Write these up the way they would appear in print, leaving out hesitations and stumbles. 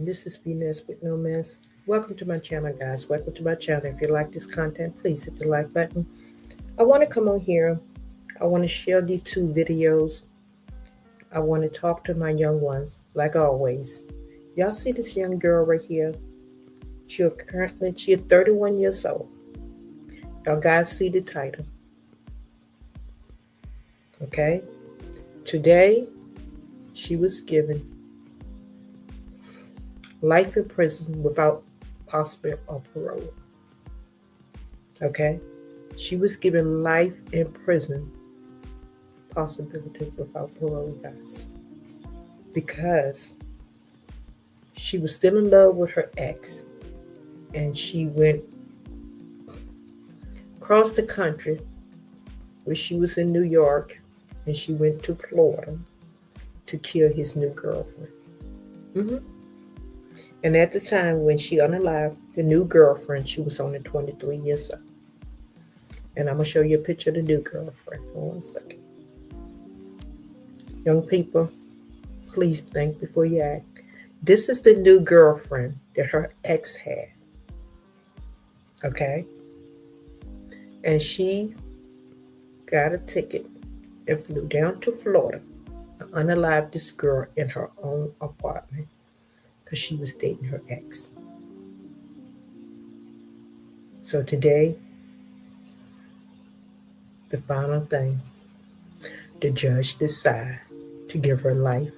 and this is Venus with No Mess. Welcome to my channel, guys. Welcome to my channel. If you like this content, please hit the like button. I want to come on here. I want to share these two videos. I want to talk to my young ones, like always. Y'all see this young girl right here? She's 31 years old. Y'all guys see the title. Okay? Today, she was given life in prison without possibility of parole. Okay? She was given life in prison, possibility without parole, guys. Because she was still in love with her ex. And she went across the country, where she was in New York, and she went to Florida to kill his new girlfriend. And at the time when she unalived the new girlfriend, she was only 23 years old. And I'm going to show you a picture of the new girlfriend. Hold on a second. Young people, please think before you act. This is the new girlfriend that her ex had. Okay? And she got a ticket and flew down to Florida and unalived this girl in her own apartment because she was dating her ex. So today, the final thing, the judge decided to give her life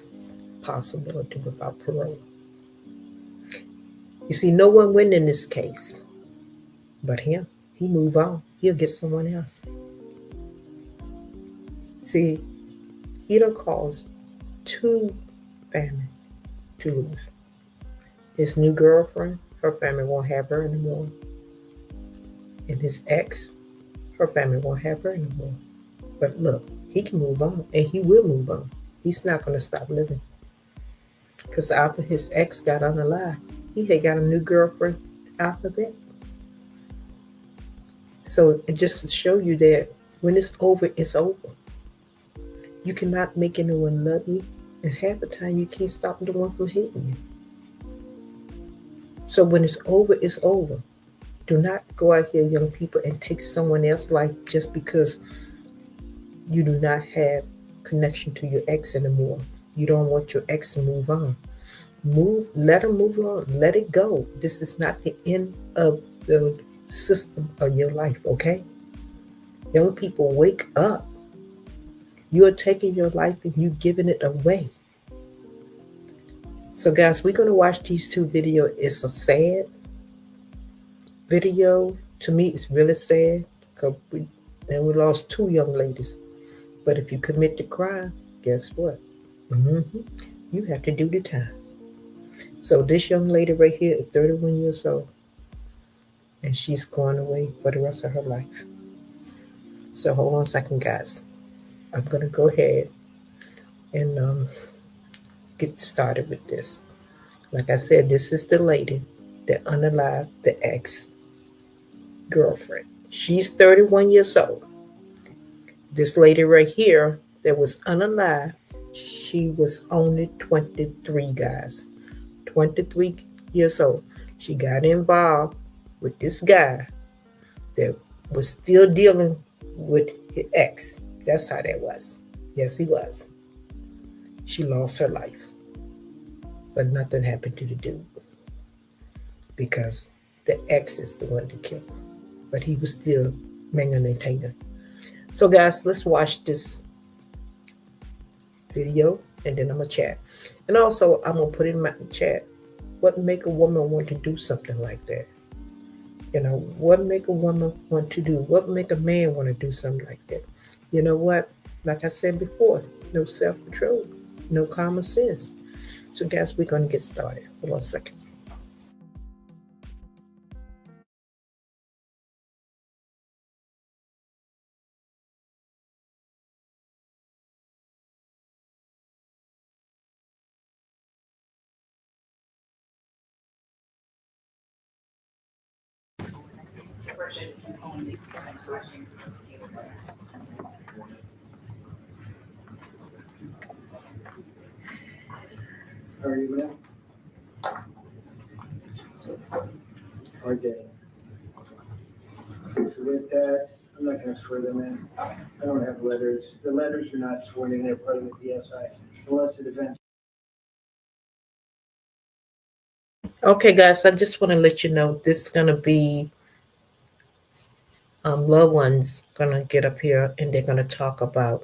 possibility without parole. You see, no one win in this case but him. He move on. He'll get someone else. See, he done caused two families to lose. His new girlfriend, her family won't have her anymore. And his ex, her family won't have her anymore. But look, he can move on, and he will move on. He's not going to stop living. Because after his ex got unalive, he had got a new girlfriend after that. So it just to show you that when it's over, it's over. You cannot make anyone love you, and half the time you can't stop the one from hating you. So when it's over, it's over. Do not go out here, young people, and take someone else's life just because you do not have connection to your ex anymore. You don't want your ex to move on. Let her move on. Let it go. This is not the end of the system of your life, okay? Young people, wake up. You're taking your life and you're giving it away. So guys, we're going to watch these two videos. It's a sad video. To me, it's really sad because we lost two young ladies. But if you commit the crime, guess what? You have to do the time. So this young lady right here is 31 years old. And she's going away for the rest of her life. So hold on a second, guys. I'm going to go ahead and get started with this. Like I said, this is the lady that unalived the ex-girlfriend. She's 31 years old. This lady right here that was unalived, she was only 23, guys. 23 years old. She got involved with this guy that was still dealing with his ex. That's how that was. Yes, he was. She lost her life. But nothing happened to the dude. Because the ex is the one that killed him. But he was still maintaining her. So guys, let's watch this video and then I'm going to chat. And also, I'm going to put in my chat what make a woman want to do something like that. You know, what make a woman want to do? What make a man want to do something like that? You know what? Like I said before, no self-control, no common sense. So guys, we're going to get started. Hold on a second. How are you, man? Okay. So with that, I'm not gonna swear them in. I don't have letters. The letters are not sworn in, they're part of the PSI, unless the defense. Okay, guys, I just want to let you know this is going to be loved ones going to get up here and they're going to talk about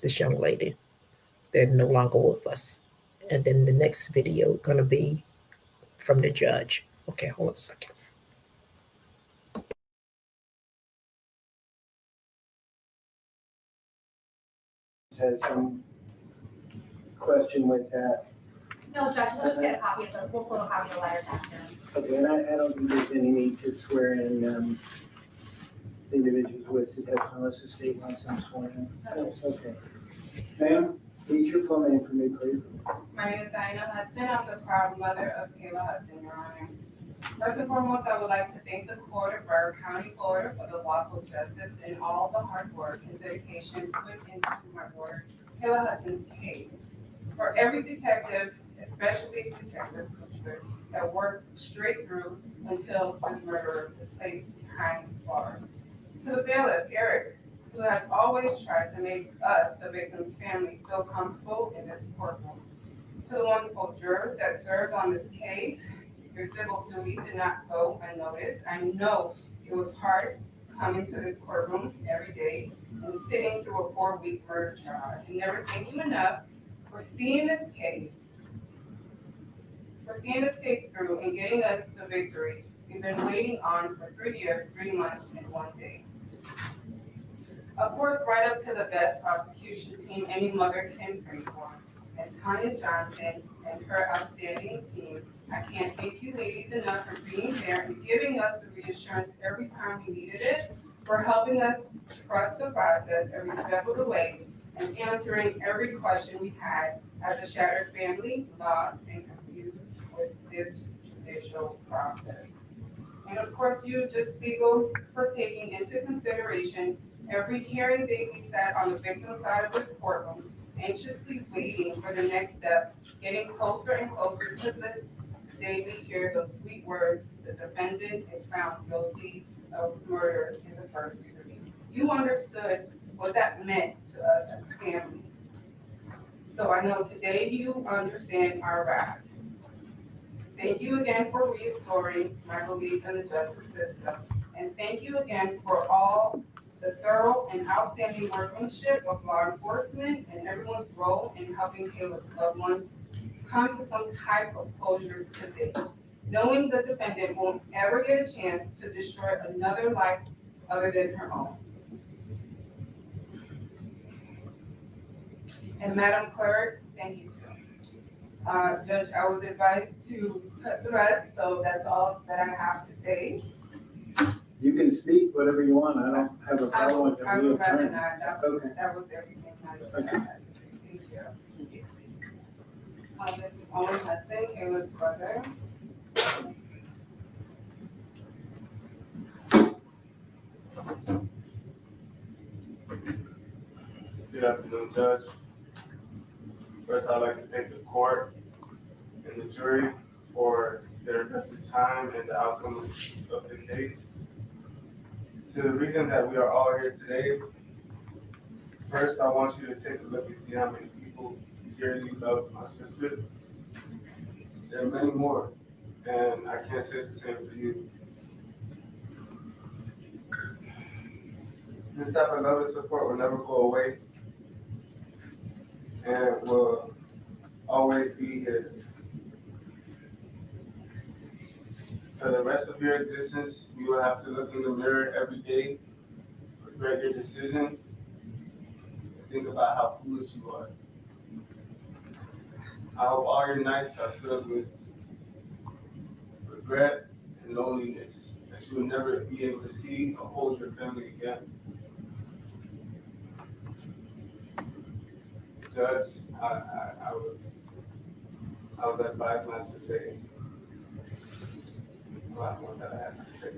this young lady. They're no longer with us. And then the next video going to be from the judge. Okay, hold on a second. Has some question with that. No, Judge, we'll just get a copy of the, we'll photocopy the letters after. Okay, and I don't think there's any need to swear in, individuals with detection unless the state wants them sworn in. Okay. Ma'am, state your full name for me, please. My name is Sakiyna Hodgson. I'm the proud mother of Kayla Hodgson, Your Honor. First and foremost, I would like to thank the court of Broward County, Florida for the lawful justice and all the hard work and dedication put into my daughter Kayla Hudson's case. For every detective, especially Detective Cooper, that worked straight through until this murderer is placed behind bars. To the bailiff, Eric, who has always tried to make us, the victim's family, feel comfortable in this courtroom. To the wonderful jurors that served on this case, your civil duty did not go unnoticed. I know it was hard coming to this courtroom every day and sitting through a 4-week murder trial. I can never thank you enough for seeing this case through and getting us the victory we've been waiting on for 3 years, 3 months, and 1 day. Of course, right up to the best prosecution team any mother can pray for. And Tanya Johnson and her outstanding team, I can't thank you ladies enough for being there and giving us the reassurance every time we needed it, for helping us trust the process every step of the way, and answering every question we had as a shattered family, lost and confused with this judicial process. And of course, you, Judge Siegel, for taking into consideration every hearing date we sat on the victim's side of this courtroom, anxiously waiting for the next step, getting closer and closer to the day we hear those sweet words, the defendant is found guilty of murder in the first degree. You understood what that meant to us as a family. So I know today you understand our wrath. Thank you again for restoring my belief in the justice system. And thank you again for all the thorough and outstanding workmanship of law enforcement and everyone's role in helping Kayla's loved ones come to some type of closure today. Knowing the defendant won't ever get a chance to destroy another life other than her own. And Madam Clerk, thank you too. Judge, I was advised to cut the rest, so that's all that I have to say. You can speak whatever you want. I don't have a problem with that. I would rather not. Okay. That was everything I had to say. Thank you. This is Owen Hudson, Kayla's brother. Good afternoon, Judge. First, I'd like to thank the court and the jury for their invested time and the outcome of the case. To the reason that we are all here today, first, I want you to take a look and see how many people dearly love my sister. There are many more, and I can't say the same for you. This type of love and support will never go away, and will always be here. For the rest of your existence, you will have to look in the mirror every day, regret your decisions, and think about how foolish you are. I hope all your nights are filled with regret and loneliness, that you will never be able to see or hold your family again. Judge, I was advised not to say a lot more that I had to say.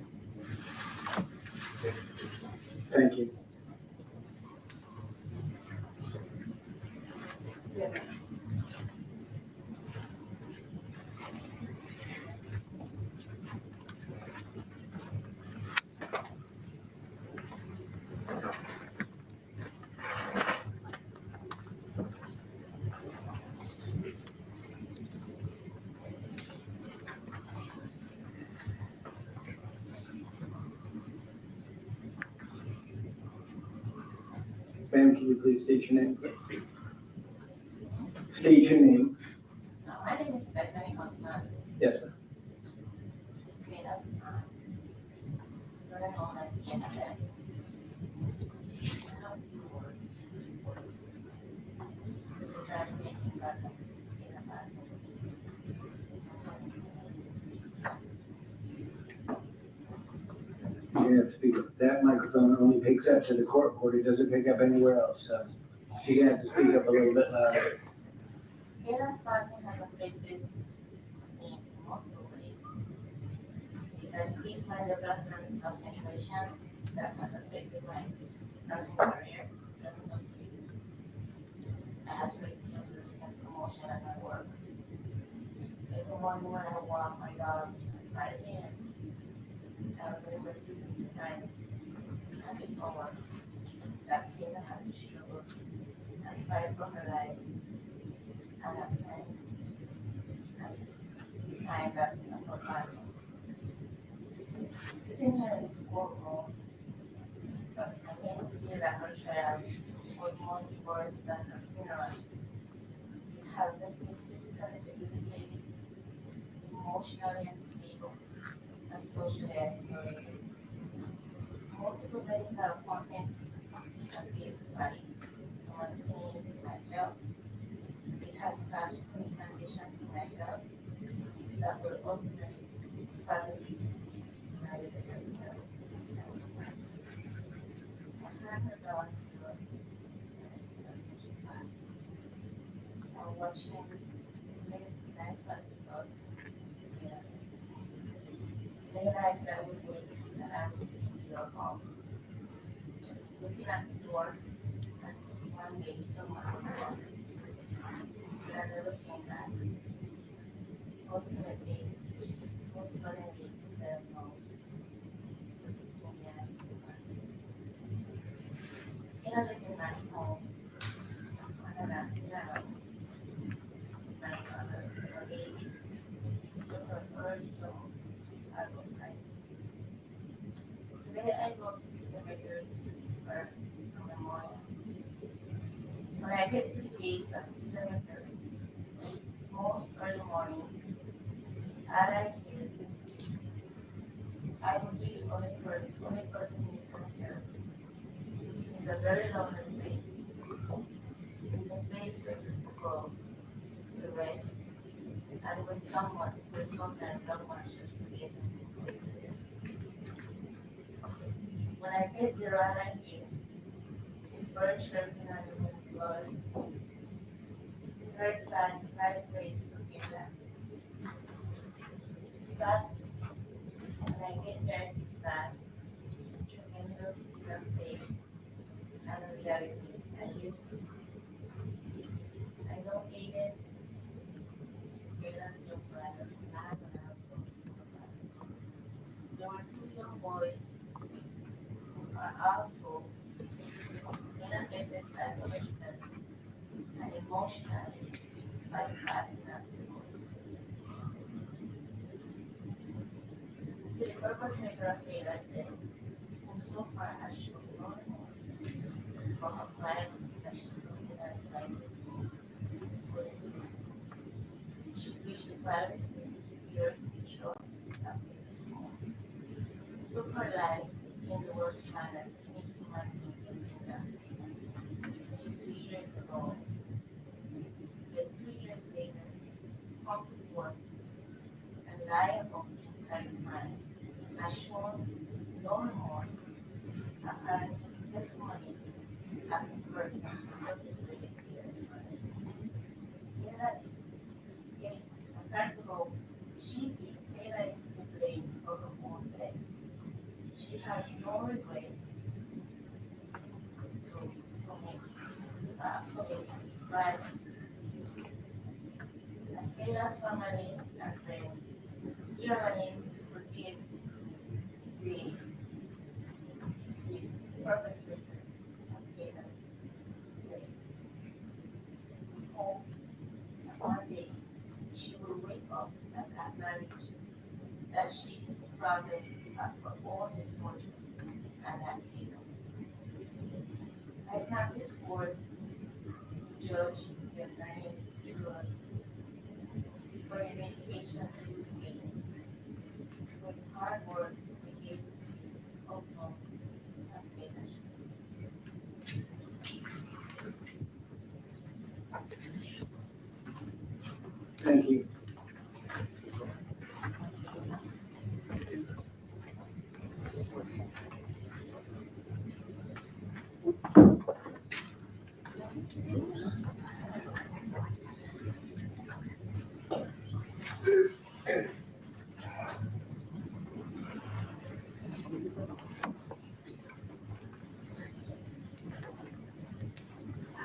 Thank you. Ma'am, can you please state your name? State your name. My name is Sakiyna Thompson. Yes, ma'am. Kayla's very known as yesterday. I have a few words to try to make it better in the past. You have to speak up. That microphone only picks up to the court board. It doesn't pick up anywhere else, so you're gonna have to speak up a little bit louder. Kayla's passing has affected me in multiple ways. It's an increased my development concentration that has affected my nursing career tremendously. I had to refuse the recent promotion at my work. Every morning when I walk my dogs at 5 a.m., I was able to see the time and discover that Kayla had to struggle and fight for her life and at time that of her passing. Sitting here in the schoolroom, but I came to hear that her child was more divorced than her funeral. It has left me physically debilitated, emotionally unstable, and socially isolated. Multiple medical appointments have been provided to maintain my health. It has caused me transition to my health that will ultimately probably my health. I had her dog and watching many nice us. Yeah. Then I said we would and I would see your home. Looking at the door and one day someone knocked. But I never came back. Ultimately, most suddenly diagnosed with leukemia in a little nice home. And then my mother, her age, was her first job at one time. Today I go to the cemetery to see her in the morning. When I get to the gates of the cemetery, most early morning, I hear I will be the only person in the cemetery. It's a very lonely place. It's a place where people go to rest and with someone who sometimes don't want to just forget. When I get there, all I hear is birds chirping on the wind blood. It's very sad, it's not a place for people. It's sad. When I get there, it's sad. Tremendous faith and a reality. And you, I know Aiden is Kayla's young brother, not when I was talking to her brother. There were two young boys who are also unaffected psychologically and emotionally by passing out the voice. The perpetrator of Kayla's death, who so far has shown no remorse for her crime that she committed as life was she reached the privacy and security and trust of Kayla's home. Took her life in the worst manner any human being can do that. 3 years ago, then 3 years later, comes to work and lie about being kind of crime has shown no remorse, apparently testimony at the person who perpetrated Kayla's crime. Kayla is getting a time ago, Kayla is to blame for her own death. She has no regret to commit this crime. As Kayla's family and friends, we are running to forgive the, the perpetrator of Kayla's death. We hope that one day she will wake up and acknowledge that she is the problem for all misfortune and that Kayla. I thank this court, judge, the attorneys, jurors, for your dedication to this case. With hard work, we give outcome and faith and justice. Thank you.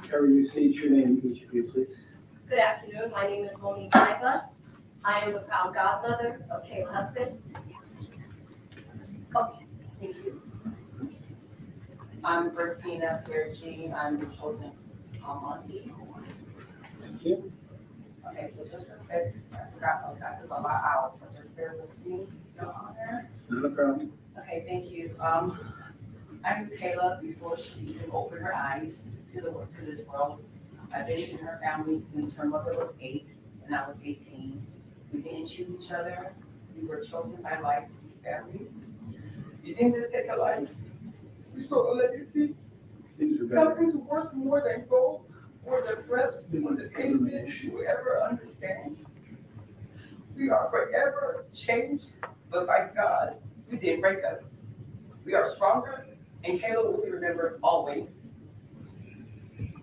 Carrie, you state your name, each of you, please. Good afternoon, my name is Monique Kayla. I am the proud godmother of Kayla Hodgson. Okay, thank you. I'm Bertina Pierci, I'm the chosen auntie. Thank you. Okay, so just for quick, I forgot, I took a lot out, so just bear with me, Your Honor. It's not a problem. Okay, thank you. I knew Kayla before she even opened her eyes to this world. I've been in her family since her mother was 8 and I was 18. We didn't choose each other. We were chosen by life to be family. You didn't just take a life. You saw a legacy. These are better. Something's worth more than gold or the breath or the payment you will ever understand. We are forever changed, but by God, we didn't break us. We are stronger, and Kayla will be remembered always.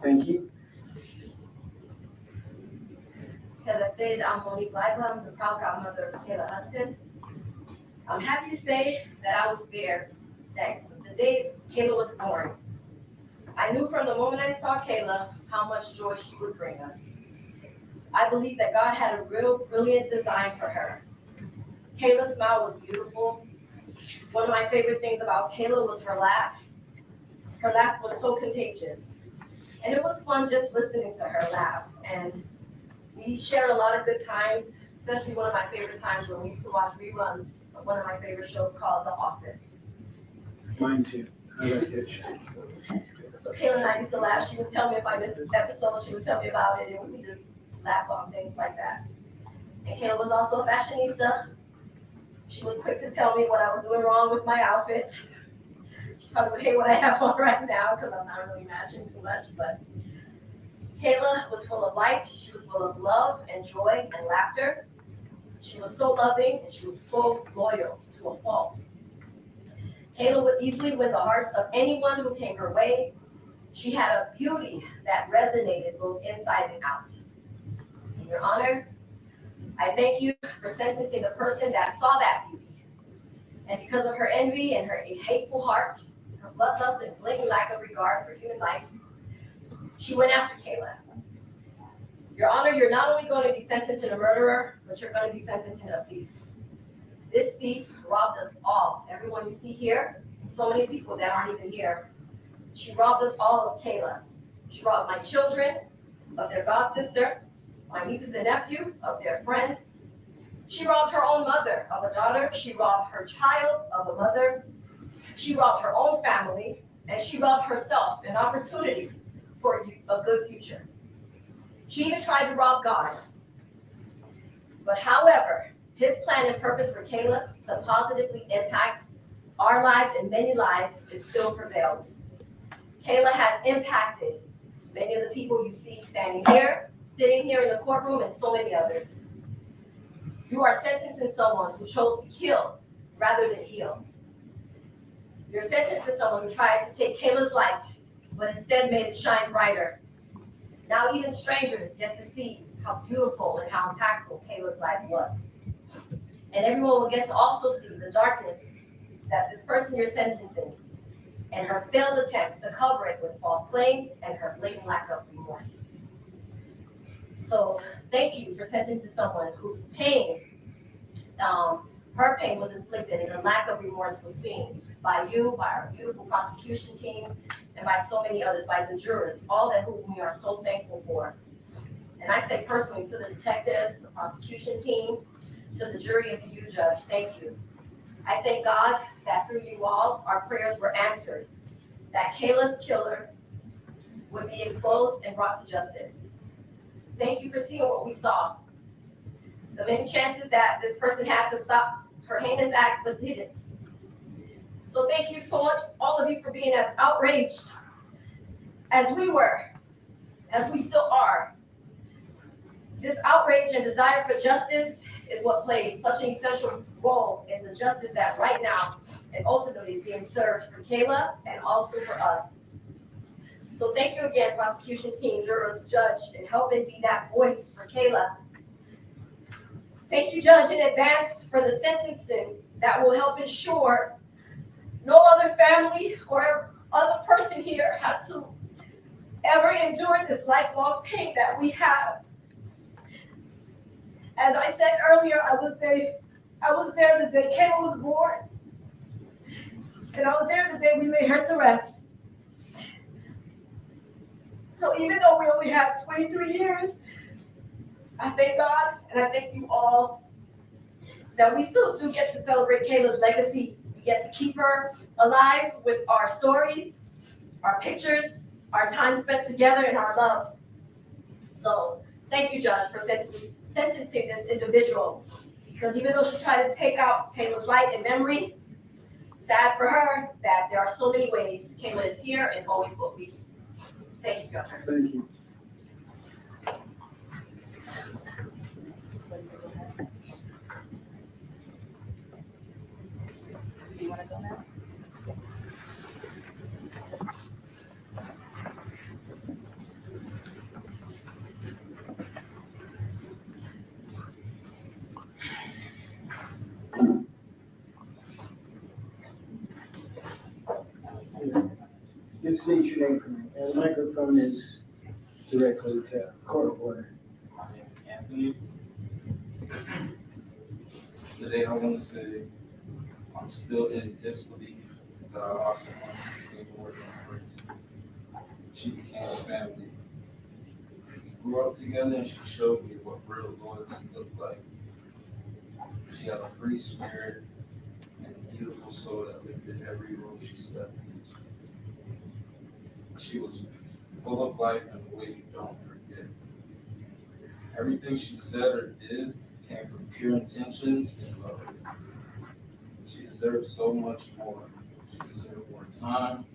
Thank you. As I stated, I'm Monique Kayla, I'm the proud godmother of Kayla Hodgson. I'm happy to say that I was there, that the day Kayla was born. I knew from the moment I saw Kayla how much joy she would bring us. I believe that God had a real brilliant design for her. Kayla's smile was beautiful. One of my favorite things about Kayla was her laugh. Her laugh was so contagious. And it was fun just listening to her laugh. And we shared a lot of good times, especially one of my favorite times when we used to watch reruns of one of my favorite shows called The Office. Mine too. I like that show. So Kayla and I used to laugh. She would tell me if I missed an episode, she would tell me about it, and we would just laugh on things like that. And Kayla was also a fashionista. She was quick to tell me what I was doing wrong with my outfit. She probably would hate what I have on right now because I'm not really matching too much, but Kayla was full of light. She was full of love and joy and laughter. She was so loving and she was so loyal to a fault. Kayla would easily win the hearts of anyone who came her way. She had a beauty that resonated both inside and out. In Your Honor, I thank you for sentencing the person that saw that beauty. And because of her envy and her hateful heart, her bloodlust and blatant lack of regard for human life, she went after Kayla. Your Honor, you're not only going to be sentenced as a murderer, but you're going to be sentenced as a thief. This thief robbed us all, everyone you see here, and so many people that aren't even here. She robbed us all of Kayla. She robbed my children of their god sister, my nieces and nephew of their friend. She robbed her own mother of a daughter. She robbed her child of a mother. She robbed her own family, and she robbed herself an opportunity for a good future. She even tried to rob God. But however, his plan and purpose for Kayla to positively impact our lives and many lives, it still prevailed. Kayla has impacted many of the people you see standing here, sitting here in the courtroom, and so many others. You are sentencing someone who chose to kill rather than heal. You're sentencing someone who tried to take Kayla's light, but instead made it shine brighter. Now even strangers get to see how beautiful and how impactful Kayla's life was. And everyone will get to also see the darkness that this person you're sentencing and her failed attempts to cover it with false claims and her blatant lack of remorse. So thank you for sentencing someone whose pain, her pain was inflicted and the lack of remorse was seen by you, by our beautiful prosecution team, and by so many others, by the jurors, all that whom we are so thankful for. And I say personally to the detectives, the prosecution team, to the jury, and to you, Judge, thank you. I thank God that through you all, our prayers were answered, that Kayla's killer would be exposed and brought to justice. Thank you for seeing what we saw. The many chances that this person had to stop her heinous act but didn't. So thank you so much, all of you, for being as outraged as we were, as we still are. This outrage and desire for justice is what played such an essential role in the justice that right now and ultimately is being served for Kayla and also for us. So thank you again, prosecution team, jurors, judge, and helping be that voice for Kayla. Thank you, Judge, in advance for the sentencing that will help ensure no other family or other person here has to ever endure this lifelong pain that we have. As I said earlier, I was there the day Kayla was born, and I was there the day we laid her to rest. So even though we only have 23 years, I thank God and I thank you all that we still do get to celebrate Kayla's legacy. We get to keep her alive with our stories, our pictures, our time spent together, and our love. So thank you, Judge, for sentencing this individual. Because even though she tried to take out Kayla's life and memory, sad for her that there are so many ways Kayla is here and always will be. Thank you, Governor. Thank you. Do you want to go now? Just state your name for me. And the microphone is directly to court of order. My name is Anthony. Today I want to say I'm still in disbelief that I lost someone who became more than a friend. She became a family. We grew up together and she showed me what real loyalty looked like. She had a free spirit and a beautiful soul that lived in every room she stepped into. She was full of life in a way you don't forget. Everything she said or did came from pure intentions and love. She deserved so much more. She deserved more time,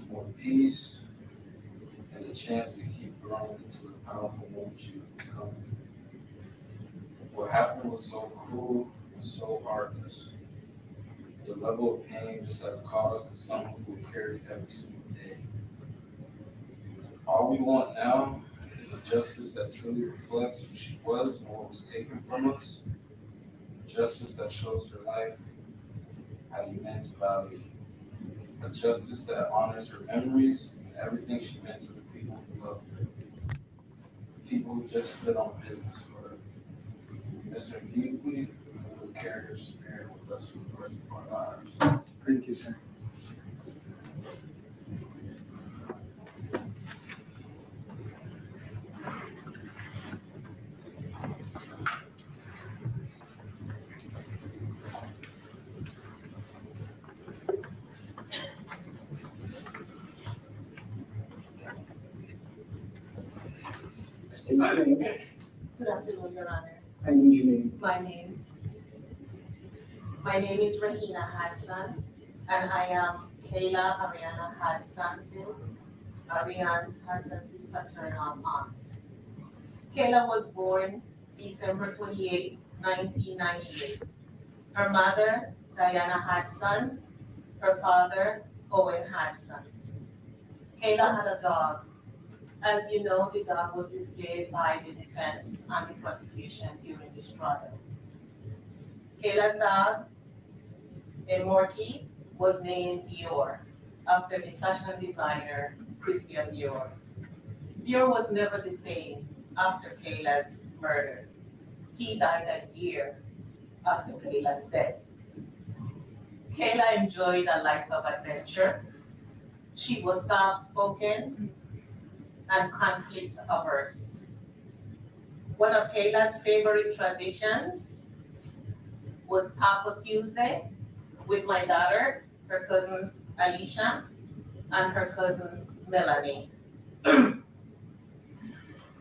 more peace, and a chance to keep growing into the powerful woman she would become. What happened was so cruel and so heartless. The level of pain this has caused is someone who will carry every single day. All we want now is a justice that truly reflects who she was and what was taken from us. A justice that shows her life had immense value. A justice that honors her memories and everything she meant to the people who loved her. People who just stood on business for her. We miss her deeply, and we will carry her spirit with us for the rest of our lives. Thank you, sir. State your name. Good afternoon, Your Honor. I need your name. My name is Sakiyna Hodgson, and I am Kayla Ariana Hodgson's paternal aunt. Kayla was born December 28, 1998. Her mother, Diana Hodgson, her father, Owen Hodgson. Kayla had a dog. As you know, the dog was displayed by the defense and the prosecution during this trial. Kayla's dog, a Morkie, was named Dior after the fashion designer Christian Dior. Dior was never the same after Kayla's murder. He died a year after Kayla's death. Kayla enjoyed a life of adventure. She was soft-spoken and conflict averse. One of Kayla's favorite traditions was Taco Tuesday with my daughter, her cousin Alicia, and her cousin Melanie.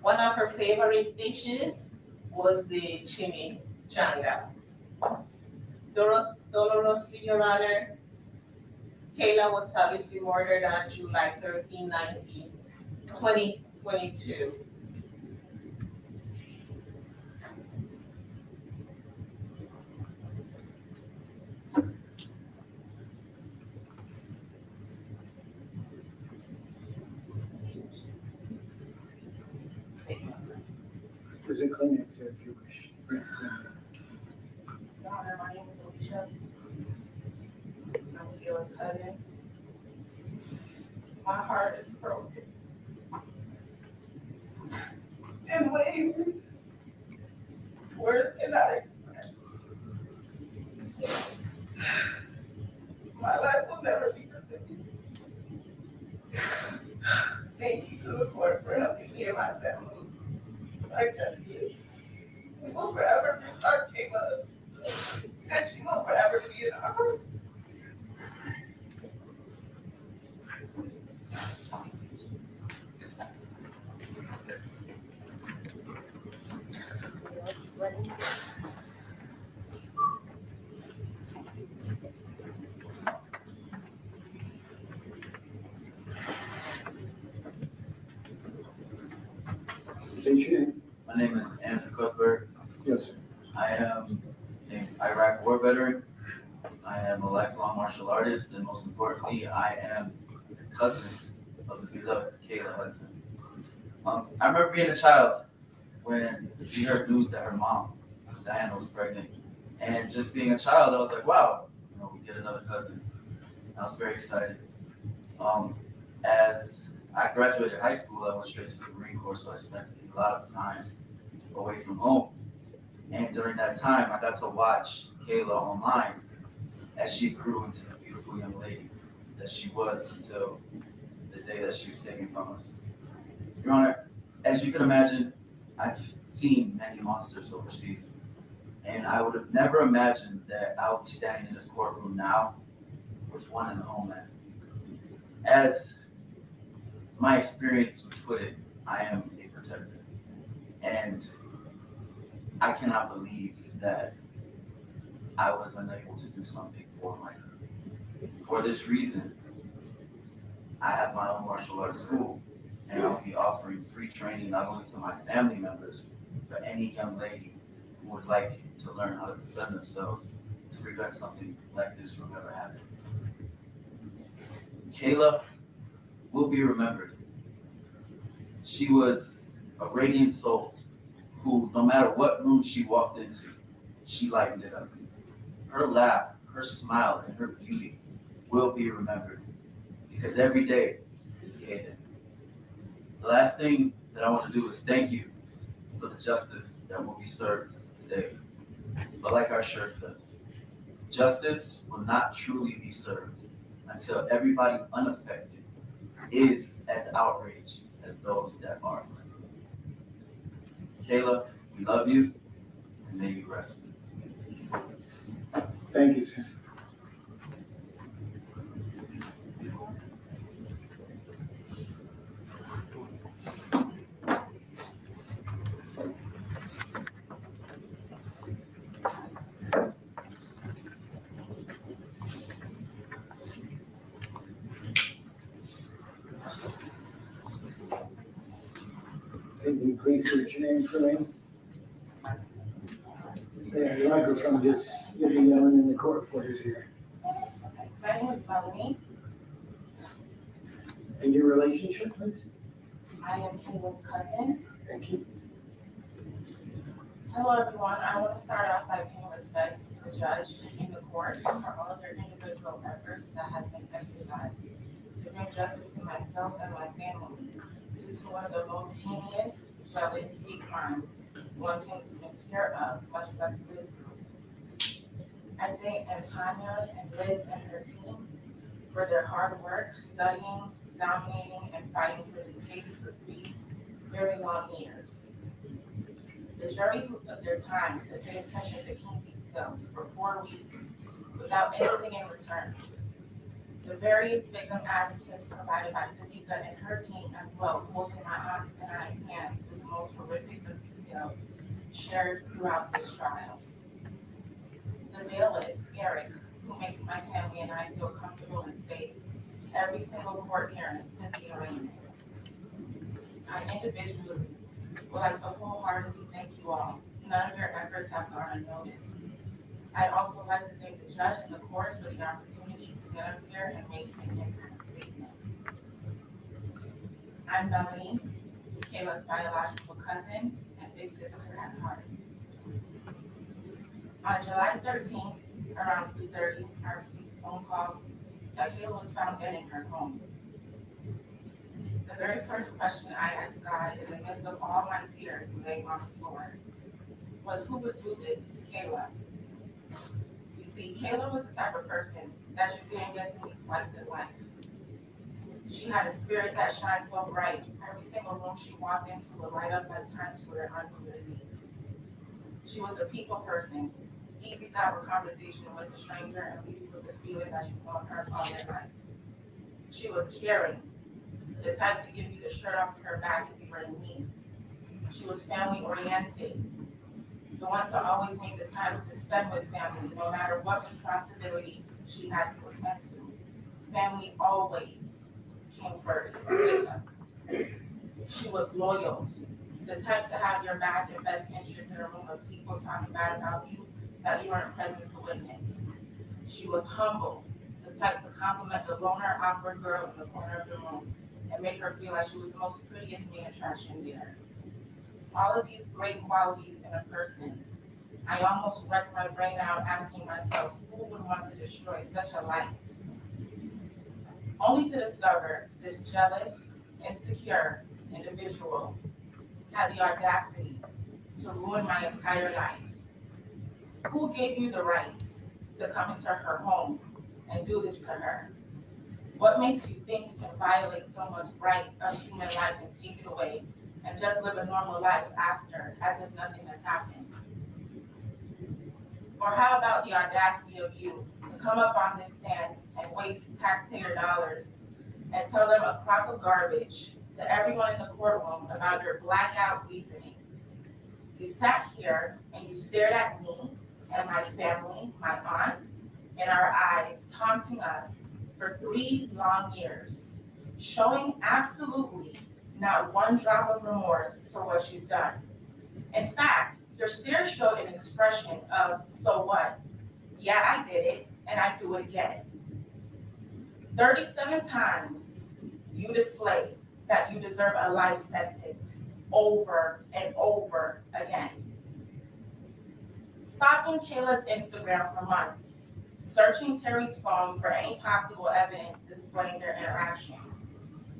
One of her favorite dishes was the chimichanga. Dolorously, Your Honor, Kayla was savagely murdered on July 13, 2022. There's a Kleenex there if you wish. Your Honor, my name is Alicia. I'm Kayla's cousin. My heart is broken. In ways words cannot express. My life will never be the same. Thank you to the court for helping me and my family. My justice. We will forever miss our Kayla, and she will forever be in our hearts. State your name. My name is Andrew Cuthbert. Yes, sir. I am an Iraq war veteran. I am a lifelong martial artist, and most importantly, I am the cousin of the beloved Kayla Hodgson. I remember being a child when she heard news that her mom, Diana, was pregnant. And just being a child, I was like, wow, we get another cousin. I was very excited. As I graduated high school, I went straight to the Marine Corps, so I spent a lot of time away from home. And during that time, I got to watch Kayla online as she grew into the beautiful young lady that she was until the day that she was taken from us. Your Honor, as you can imagine, I've seen many monsters overseas, and I would have never imagined that I would be standing in this courtroom now with one in the homeland. As my experience would put it, I am a protector, and I cannot believe that I was unable to do something for my cousin. For this reason, I have my own martial arts school, and I'll be offering free training not only to my family members, but any young lady who would like to learn how to defend themselves to prevent something like this from ever happening. Kayla will be remembered. She was a radiant soul who, no matter what room she walked into, she lightened it up. Her laugh, her smile, and her beauty will be remembered because every day is Kayla. The last thing that I want to do is thank you for the justice that will be served today. But like our shirt says, justice will not truly be served until everybody unaffected is as outraged as those that are. Kayla, we love you, and may you rest. Thank you, sir. Can you please state your name for me? Yeah, your microphone just, you'll be yelling in the court reporters here. My name is Melanie. And your relationship, please? I am Kayla's cousin. Thank you. Hello, everyone. I want to start off by paying respects to the judge in the court for all of their individual efforts that has been exercised to bring justice to myself and my family due to one of the most heinous, jealous, hate crimes one can even hear of, much less live through. I thank Tanya and Liz and her team for their hard work, studying, dominating, and fighting for this case for 3 very long years. The jury who took their time to pay attention to key details for 4 weeks without anything in return. The various victim advocates provided by Sakiyna and her team as well, holding my aunts and I hand with the most horrific of details shared throughout this trial. The bailiff, Eric, who makes my family and I feel comfortable and safe every single court hearing since the arraignment. I individually would like to wholeheartedly thank you all. None of your efforts have gone unnoticed. I'd also like to thank the judge and the courts for the opportunity to get up here and make an impact statement. I'm Melanie, Kayla's biological cousin and big sister at heart. On July 13th, around 3:30, I received a phone call that Kayla was found dead in her home. The very first question I asked God in the midst of all my tears laying on the floor was, who would do this to Kayla? You see, Kayla was the type of person that you didn't get to meet twice in life. She had a spirit that shined so bright, every single room she walked into would light up like Times Square on New Year's Eve. She was a people person, easy to have a conversation with a stranger and leave you with the feeling that you felt her all your life. She was caring, the type to give you the shirt off her back if you were in need. She was family oriented, the one to always make the time to spend with family, no matter what responsibility she had to attend to. Family always came first. She was loyal, the type to have your back and best interest in a room of people talking bad about you that you weren't present to witness. She was humble, the type to compliment the loner, awkward girl in the corner of the room and make her feel like she was the most prettiest main attraction there. All of these great qualities in a person, I almost wrecked my brain out asking myself, who would want to destroy such a light? Only to discover this jealous, insecure individual had the audacity to ruin my entire life. Who gave you the right to come into her home and do this to her? What makes you think you can violate someone's right of human life and take it away and just live a normal life after, as if nothing has happened? Or how about the audacity of you to come up on this stand and waste taxpayer dollars and tell them a crock of garbage to everyone in the courtroom about your blackout reasoning? You sat here and you stared at me and my family, my aunt, in our eyes, taunting us for 3 long years, showing absolutely not one drop of remorse for what you've done. In fact, your stare showed an expression of, so what? Yeah, I did it, and I do it again. 37 times you displayed that you deserve a life sentence over and over again. Stalking Kayla's Instagram for months, searching Terry's phone for any possible evidence displaying their interaction,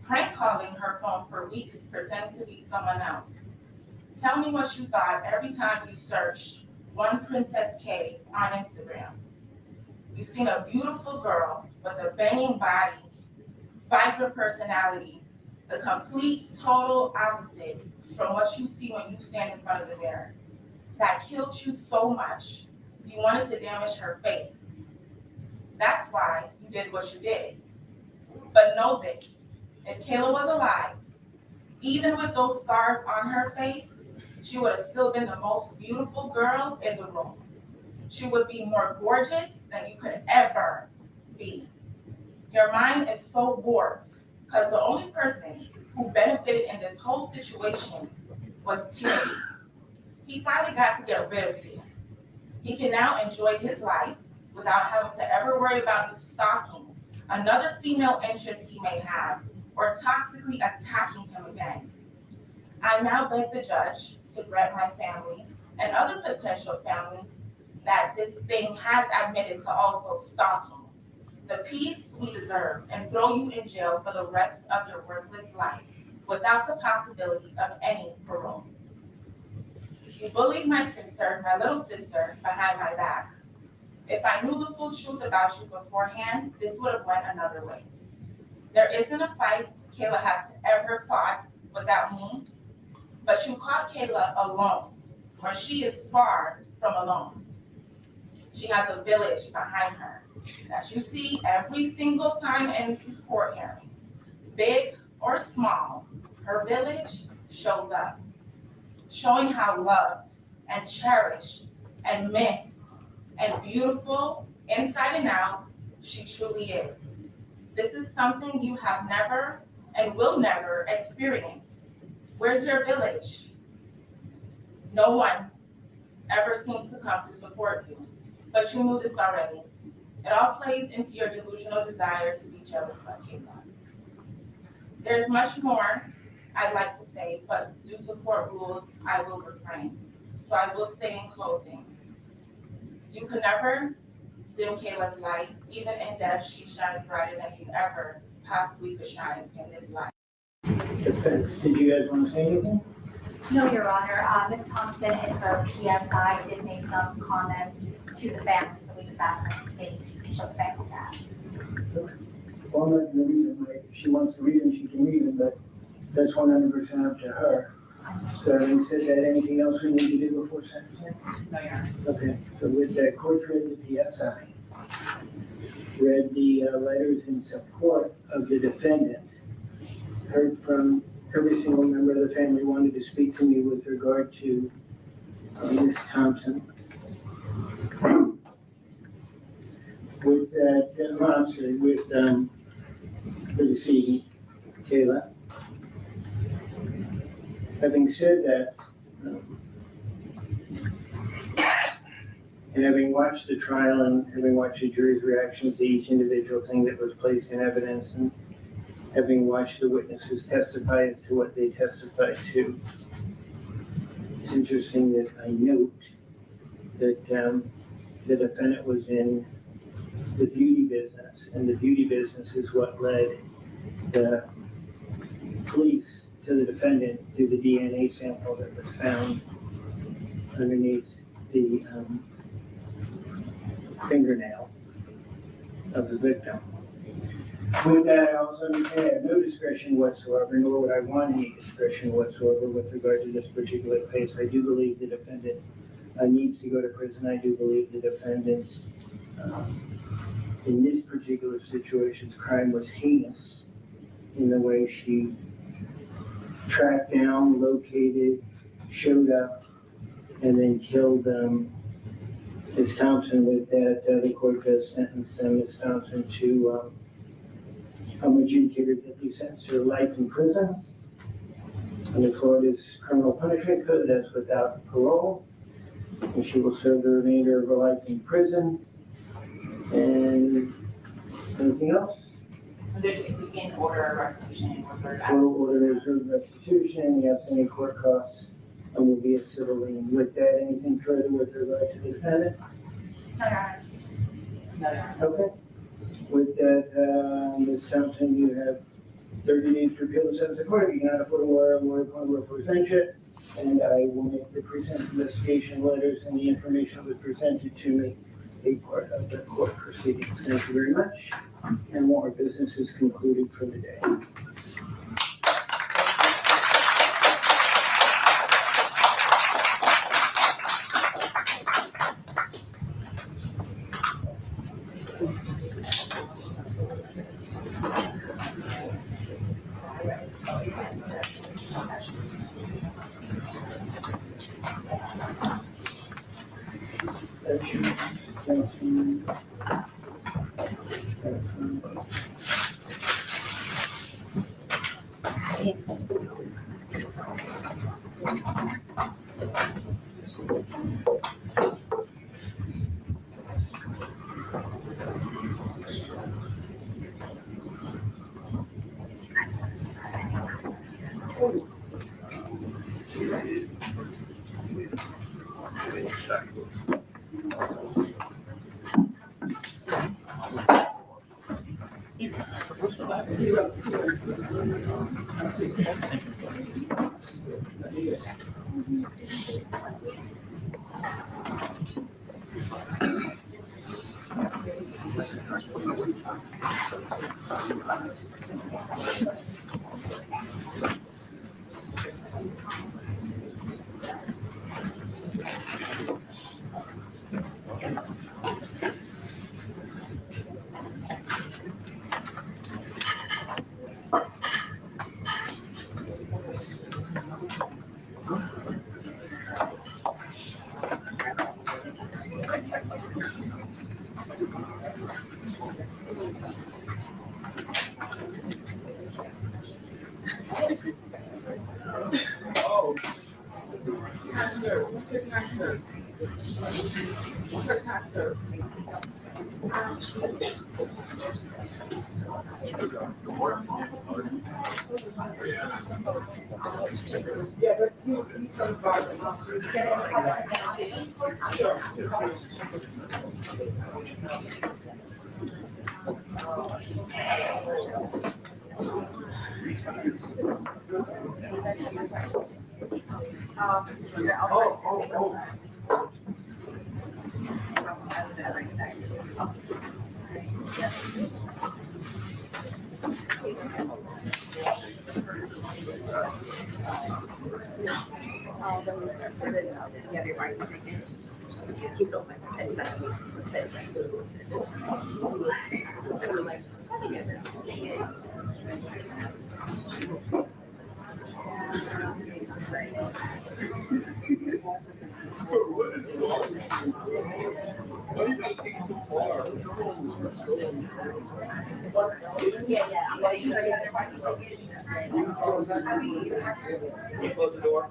prank calling her phone for weeks pretending to be someone else. Tell me what you thought every time you searched one Princess K on Instagram. You've seen a beautiful girl with a banging body, vibrant personality, the complete, total opposite from what you see when you stand in front of the mirror. That killed you so much, you wanted to damage her face. That's why you did what you did. But know this, if Kayla was alive, even with those scars on her face, she would have still been the most beautiful girl in the room. She would be more gorgeous than you could ever be. Your mind is so warped because the only person who benefited in this whole situation was Terry. He finally got to get rid of you. He can now enjoy his life without having to ever worry about you stalking another female interest he may have or toxically attacking him again. I now beg the judge to grant my family and other potential families that this thing has admitted to also stalking the peace we deserve and throw you in jail for the rest of your worthless life without the possibility of any parole. You bullied my sister, my little sister, behind my back. If I knew the full truth about you beforehand, this would have went another way. There isn't a fight Kayla has ever fought without me, but you caught Kayla alone, where she is far from alone. She has a village behind her, that you see every single time in these court hearings, big or small, her village shows up, showing how loved and cherished and missed and beautiful inside and out she truly is. This is something you have never and will never experience. Where's your village? No one ever seems to come to support you, but you knew this already. It all plays into your delusional desire to be jealous like Kayla. There's much more I'd like to say, but due to court rules, I will refrain. So I will say in closing, you could never dim Kayla's light. Even in death, she shines brighter than you ever possibly could shine in this life. Defense, did you guys want to say anything? No, Your Honor, Ms. Thompson in her PSI did make some comments to the family, so we just asked her to state and show the family that. Well, I'm not gonna read them, right? If she wants to read them, she can read them, but that's 100% up to her. So having said that, anything else we need to do before sentencing? No, Your Honor. Okay, so with that, court read the PSI, read the letters in support of the defendant, heard from every single member of the family wanted to speak to me with regard to Ms. Thompson. With that, I'm sorry, with the decedent, Kayla. Having said that, and having watched the trial and having watched the jury's reactions to each individual thing that was placed in evidence, and having watched the witnesses testify as to what they testified to, it's interesting that I note that the defendant was in the beauty business, and the beauty business is what led the police to the defendant through the DNA sample that was found underneath the fingernail of the victim. With that, I also understand I have no discretion whatsoever, nor would I want any discretion whatsoever with regard to this particular case. I do believe the defendant needs to go to prison. I do believe the defendant's, in this particular situation's crime was heinous in the way she tracked down, located, showed up, and then killed Ms. Thompson. With that, the court does sentence Ms. Thompson to adjudicated that he sentenced her to life in prison. Under Florida's criminal punishment code, that's without parole. And she will serve the remainder of her life in prison. And anything else? In order of restitution, Court orders of restitution, the outstanding court costs, and will be a civil lien. With that, anything further with regard to the defendant? No, Your Honor. No, Your Honor. Okay. With that, Ms. Thompson, you have 30 days to appeal the sentence of court. If you cannot afford a lawyer will represent you. And I will make the pre-sentence investigation letters and the information that was presented to me a part of the court proceedings. Thank you very much. And more business is concluded for the day. Oh. Time served. What's your time served? What's your time served? Yeah, but he's from Boston. Sure. Close the door.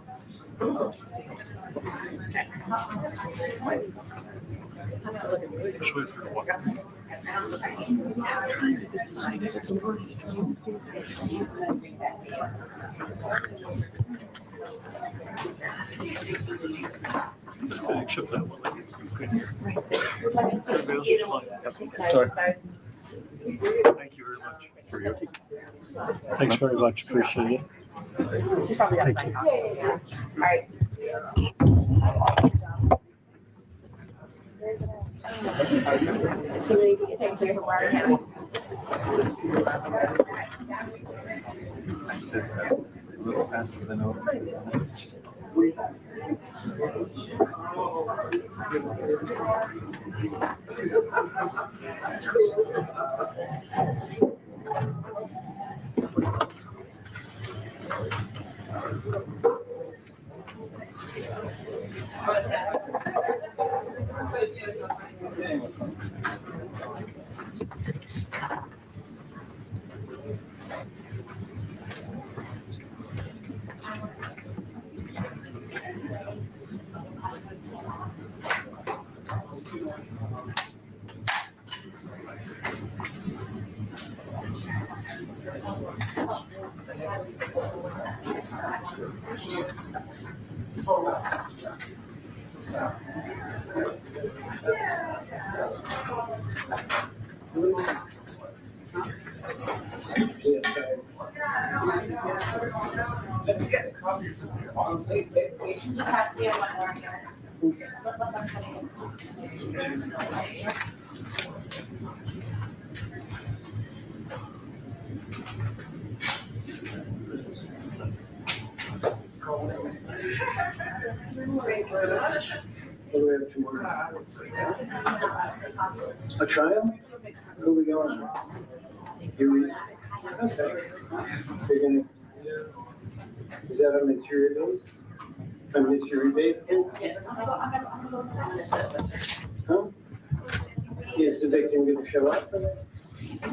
Except that one. Sorry. Thank you very much. Thanks very much. Appreciate it. She's probably Thank outside. you. All right. Too many to get things here from Warren County. I said that a little faster than over. Just have to be one more here. Let them come in. What do we have tomorrow? A trial? Who are we going with? You? Okay. They're gonna, is that a material base? A material base? Yes. Huh? Is the victim gonna show up?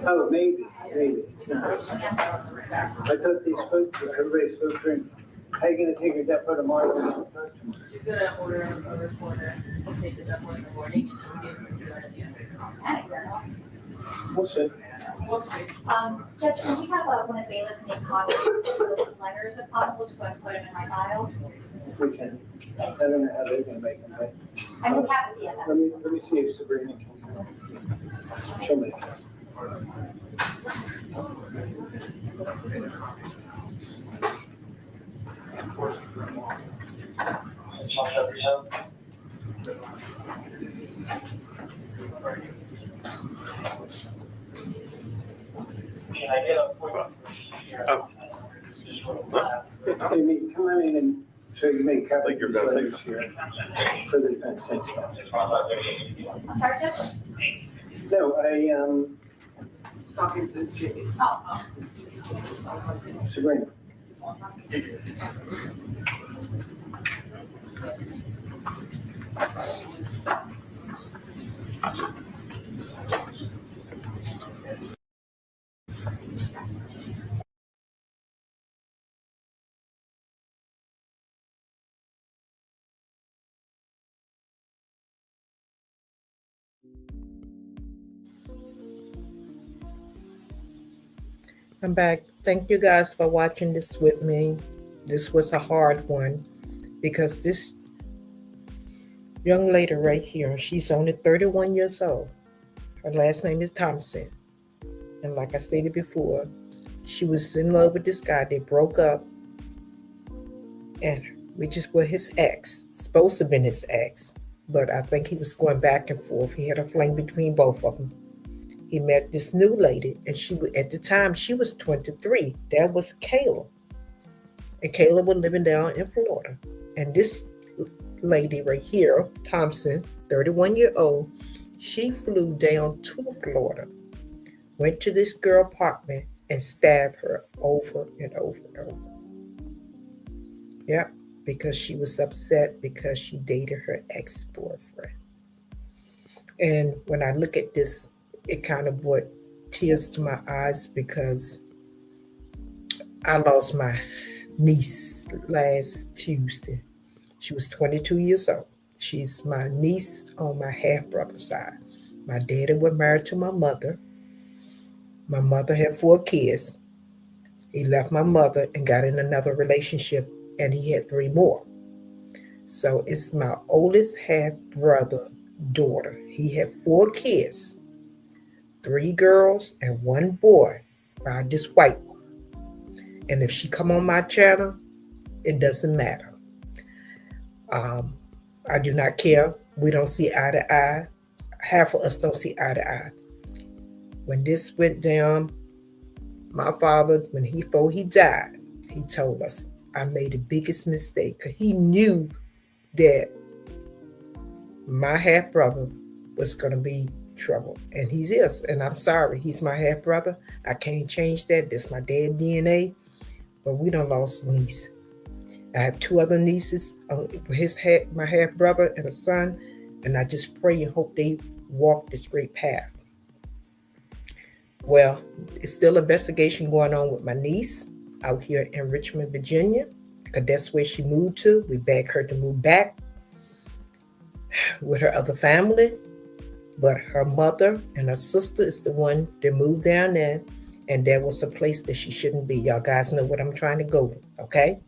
Oh, maybe. No. I thought they spoke, everybody spoke to him. How you gonna take your death for tomorrow? She's gonna order a recorder, take this up in the morning, and give her to at the end. We'll see. We'll see. Judge, can we have one of Bailiff's make copies of those letters if possible, just so I can put them in my file? We can. I don't know how they're gonna make them, but I would have the PSF. let me see if Sabrina can. She'll make it. Can I get a point? Amy, come on in and so you make copies. Like you're gonna say something. Here for the defense. Thanks. I'm sorry, Judge? No, Talking to this chick. Oh, Sabrina. I'm back. Thank you guys for watching this with me. This was a hard one because this young lady right here, she's only 31 years old. Her last name is Thompson. And like I stated before, she was in love with this guy. They broke up, and which is what his ex, supposed to have been his ex. But I think he was going back and forth. He had a fling between both of them. He met this new lady, and at the time she was 23. That was Kayla, and Kayla was living down in Florida. And this lady right here, Thompson, 31-year-old, she flew down to Florida, went to this girl apartment, and stabbed her over and over and over. Yep, because she was upset because she dated her ex-boyfriend. And when I look at this, it kind of brought tears to my eyes because I lost my niece last Tuesday. She was 22 years old. She's my niece on my half-brother side. My daddy was married to my mother. My mother had 4 kids. He left my mother and got in another relationship, and he had 3 more. So it's my oldest half-brother daughter. He had 4 kids, 3 girls and 1 boy by this white woman. And if she come on my channel, it doesn't matter. I do not care. We don't see eye to eye. Half of us don't see eye to eye. When this went down, my father, before he died, he told us I made the biggest mistake because he knew that my half brother was going to be trouble, and he is. And I'm sorry, he's my half brother. I can't change that. That's my dad's DNA. But we done lost a niece. I have 2 other nieces, my half brother and a son, and I just pray and hope they walk this great path. Well, it's still investigation going on with my niece out here in Richmond, Virginia, because that's where she moved to. We begged her to move back with her other family, but her mother and her sister is the one that moved down there, and that was a place that she shouldn't be. Y'all guys know what I'm trying to go with, okay?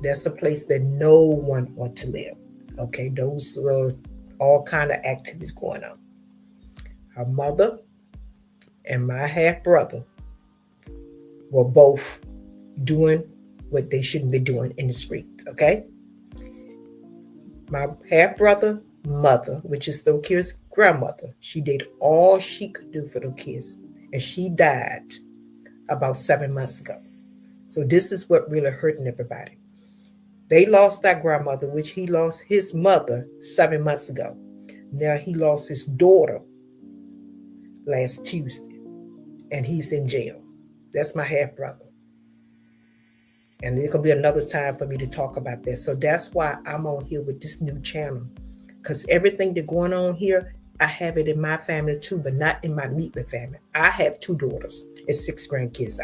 That's a place that no one wants to live, okay? Those are all kind of activities going on. Her mother and my half brother were both doing what they shouldn't be doing in the street, okay? My half brother mother, which is the kids' grandmother, she did all she could do for the kids, and she died about 7 months ago. So this is what really hurting everybody. They lost that grandmother, which he lost his mother 7 months ago. Now he lost his daughter last Tuesday, and he's in jail. That's my half brother. And there's going to be another time for me to talk about that. So that's why I'm on here with this new channel. Because everything that's going on here, I have it in my family too, but not in my Meatly family. I have 2 daughters and 6 grandkids.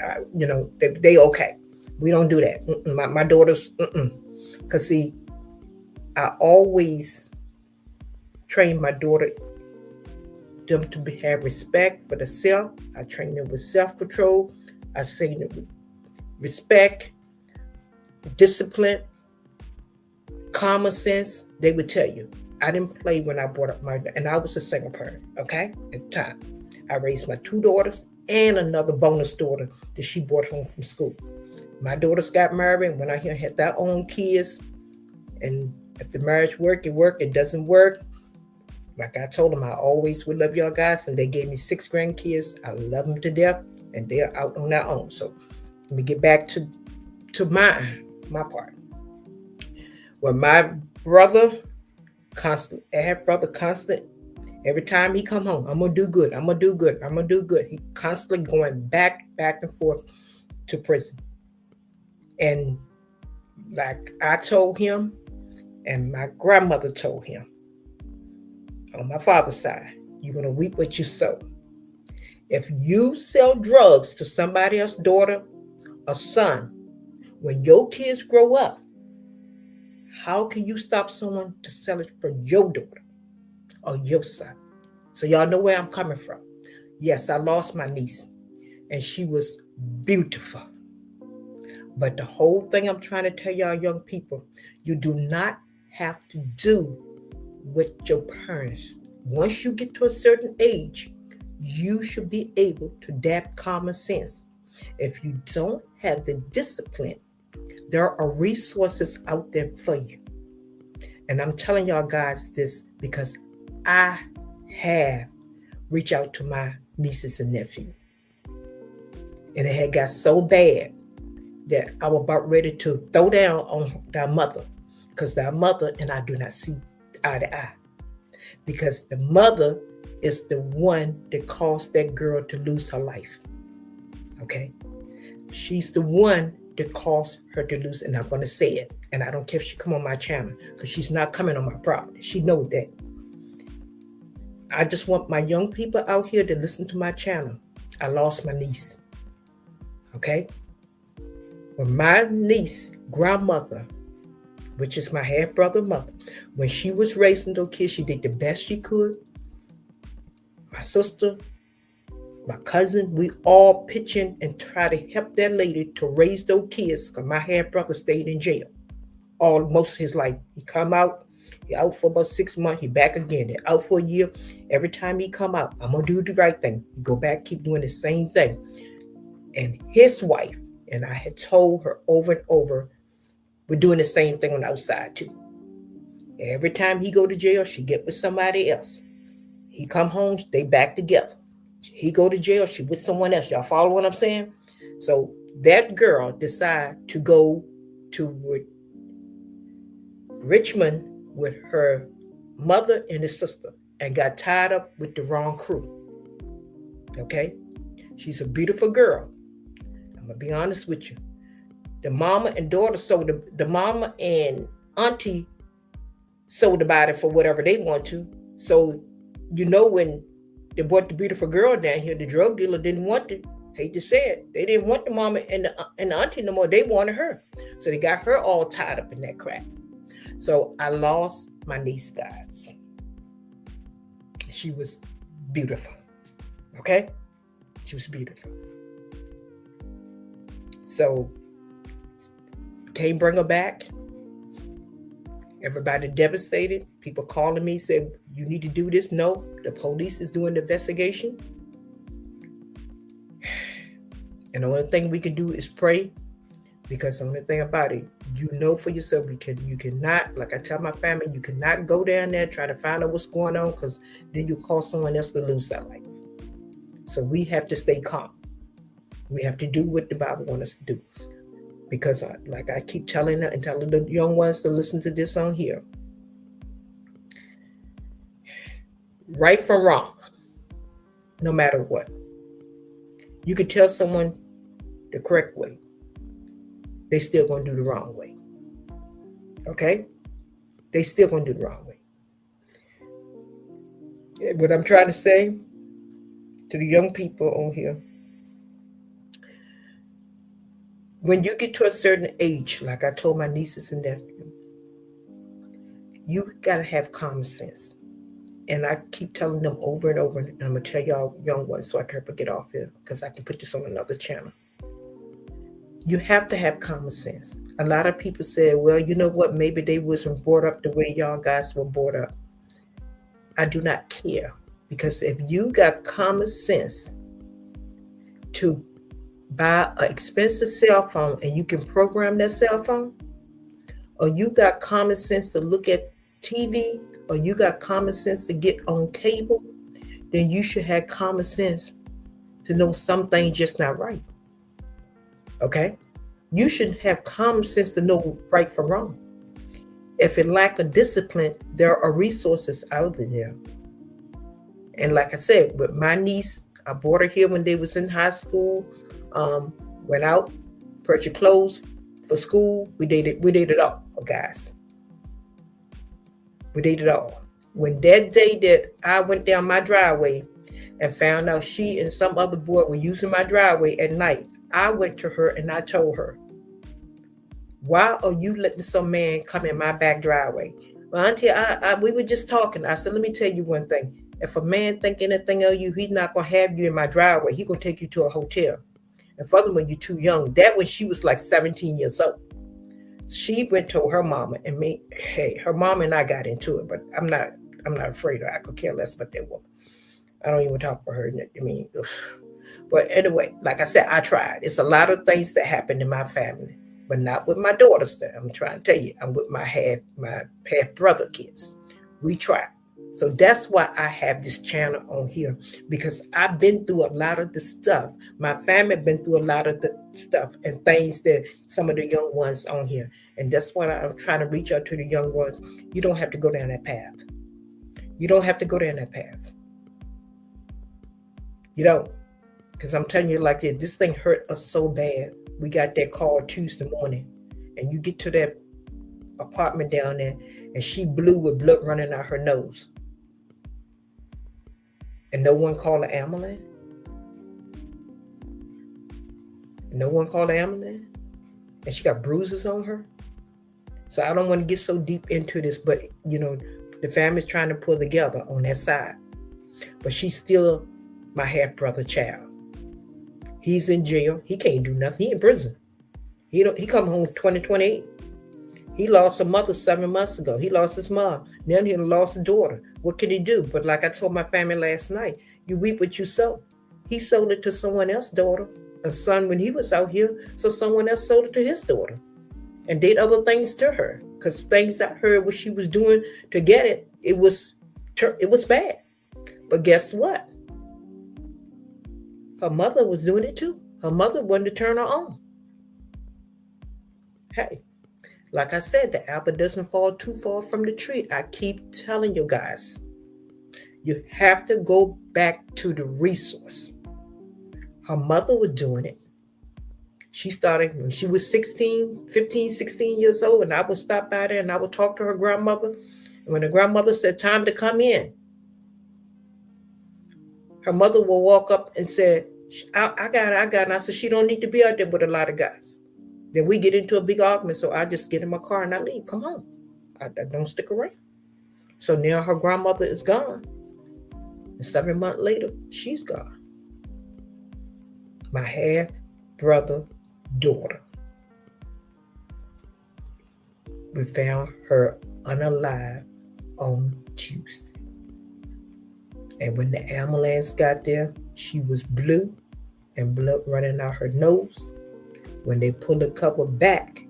They okay. We don't do that. My daughters, Because see, I always train my daughter, them to have respect for the self. I train them with self-control. I train them with respect, discipline, common sense. They would tell you. I didn't play when I brought up and I was a single parent, okay, at the time. I raised my 2 daughters and another bonus daughter that she brought home from school. My daughters got married, went out here and had their own kids. And if the marriage worked, it worked. It doesn't work, like I told them, I always would love y'all guys. And they gave me 6 grandkids. I love them to death, and they're out on their own. So let me get back to my part. When my brother, constant, every time he come home, I'm going to do good. I'm going to do good. I'm going to do good. He constantly going back and forth to prison. And like I told him, and my grandmother told him, On my father's side, you're going to reap what you sow. If you sell drugs to somebody else's daughter or son, when your kids grow up, how can you stop someone to sell it for your daughter or your son? So y'all know where I'm coming from. Yes, I lost my niece, and she was beautiful. But the whole thing I'm trying to tell y'all young people, you do not have to do with your parents. Once you get to a certain age, you should be able to adapt common sense. If you don't have the discipline, there are resources out there for you. And I'm telling y'all guys this because I have reached out to my nieces and nephews. And it had got so bad that I was about ready to throw down on their mother, because their mother and I do not see eye to eye. Because the mother is the one that caused that girl to lose her life. Okay? She's the one that caused her to lose, and I'm going to say it. And I don't care if she come on my channel, because she's not coming on my property. She knows that. I just want my young people out here to listen to my channel. I lost my niece. Okay? When my niece, grandmother, which is my half brother mother, when she was raising those kids, she did the best she could. My sister, my cousin, we all pitch in and try to help that lady to raise those kids, because my half brother stayed in jail most of his life. He come out, he out for about 6 months, he back again. He out for a year. Every time he come out, I'm gonna do the right thing. He go back, keep doing the same thing. And his wife, and I had told her over and over, we're doing the same thing on the outside too. Every time he go to jail, she get with somebody else. He come home, they back together. He go to jail, she with someone else. Y'all follow what I'm saying? So that girl decided to go to Richmond with her mother and his sister and got tied up with the wrong crew. Okay? She's a beautiful girl. I'm going to be honest with you. The mama and daughter sold the mama and auntie sold about it for whatever they want to. So, you know, when they brought the beautiful girl down here, the drug dealer didn't want it. Hate to say it. They didn't want the mama and the auntie no more. They wanted her. So they got her all tied up in that crap. So I lost my niece, guys. She was beautiful. Okay? She was beautiful. So, can't bring her back. Everybody devastated. People calling me, said, you need to do this. No, the police is doing the investigation. And the only thing we can do is pray, because the only thing about it, you know for yourself, you cannot, like I tell my family, you cannot go down there try to find out what's going on, because then you cause someone else to lose their life. So we have to stay calm. We have to do what the Bible wants us to do. Because like I keep telling her and telling the young ones to listen to this on here. Right from wrong, no matter what. You can tell someone the correct way. They still going to do the wrong way. Okay? They still going to do the wrong way. What I'm trying to say to the young people on here, when you get to a certain age, like I told my nieces and nephews, you got to have common sense. And I keep telling them over and over, and I'm going to tell y'all young ones so I can get off here, because I can put this on another channel. You have to have common sense. A lot of people say, well, you know what? Maybe they wasn't brought up the way y'all guys were brought up. I do not care. Because if you got common sense to buy an expensive cell phone and you can program that cell phone, or you got common sense to look at TV, or you got common sense to get on cable, then you should have common sense to know some things just not right. Okay? You should have common sense to know right from wrong. If it lack of discipline, there are resources out there. And like I said, with my niece, I brought her here when they was in high school, went out, purchased clothes for school. We did it all, guys. We did it all. When that day that I went down my driveway and found out she and some other boy were using my driveway at night, I went to her and I told her, why are you letting some man come in my back driveway? Well, Auntie, we were just talking. I said, let me tell you one thing. If a man think anything of you, he's not going to have you in my driveway. He's going to take you to a hotel. And furthermore, you're too young. That when she was like 17 years old. She went to her mama and me. Hey, her mama and I got into it, but I'm not afraid of her. I could care less about that woman. I don't even talk about her. I mean, ugh. But anyway, like I said, I tried. It's a lot of things that happened in my family, but not with my daughters. I'm trying to tell you, I'm with my half brother kids. We tried. So that's why I have this channel on here, because I've been through a lot of the stuff. My family been through a lot of the stuff and things that some of the young ones on here. And that's why I'm trying to reach out to the young ones. You don't have to go down that path. You don't have to go down that path. You don't. Because I'm telling you like this thing hurt us so bad. We got that call Tuesday morning. And you get to that apartment down there, and she blew with blood running out her nose. And no one called the ambulance? No one called the ambulance? And she got bruises on her? So I don't want to get so deep into this, but, you know, the family's trying to pull together on that side. But she's still my half-brother child. He's in jail. He can't do nothing. He in prison. He come home 2028. He lost a mother 7 months ago. He lost his mom. Then he lost a daughter. What can he do? But like I told my family last night, you reap what you sow. He sold it to someone else's daughter, a son when he was out here. So someone else sold it to his daughter and did other things to her. Because things I heard what she was doing to get it, it was bad. But guess what? Her mother was doing it too. Her mother wanted to turn her on. Hey, like I said, the apple doesn't fall too far from the tree. I keep telling you guys, you have to go back to the resource. Her mother was doing it. She started when she was 15, 16 years old, and I would stop by there and I would talk to her grandmother. And when the grandmother said, time to come in, her mother will walk up and say, I got it. And I said, she don't need to be out there with a lot of guys. Then we get into a big argument. So I just get in my car and I leave. Come home. I don't stick around. So now her grandmother is gone. And 7 months later, she's gone. My half-brother daughter. We found her unalive on Tuesday. And when the ambulance got there, she was blue and blood running out her nose. When they pulled the cover back,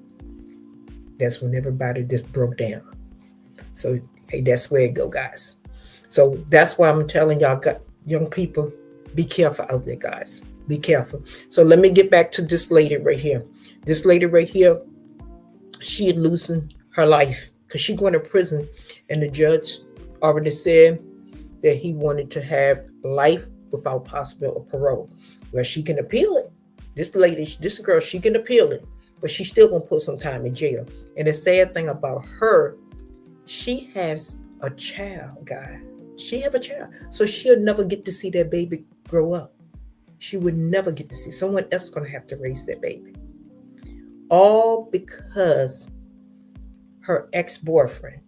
that's when everybody just broke down. So, hey, that's where it go, guys. So that's why I'm telling y'all, young people, be careful out there, guys. Be careful. So let me get back to this lady right here. This lady right here, she had loosened her life because she going to prison, and the judge already said that he wanted to have life without possibility of parole. Well, she can appeal it. This girl, she can appeal it, but she's still gonna put some time in jail. And the sad thing about her, she has a child, guy. She have a child, so she'll never get to see that baby grow up. She would never get to see. Someone else gonna have to raise that baby. All because her ex-boyfriend.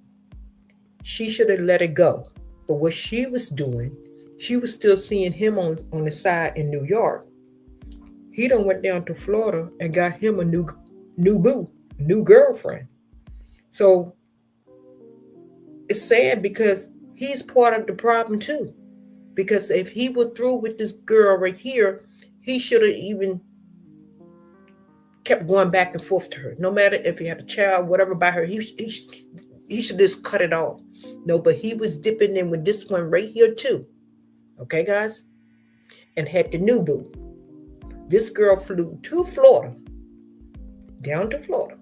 She should have let it go. But what she was doing, she was still seeing him on the side in New York. He done went down to Florida and got him a new boo, a new girlfriend. So it's sad because he's part of the problem too. Because if he were through with this girl right here, he should have even kept going back and forth to her. No matter if he had a child, whatever by her, he should just cut it off. No, but he was dipping in with this one right here too. Okay, guys? And had the new boo. This girl flew to Florida, down to Florida.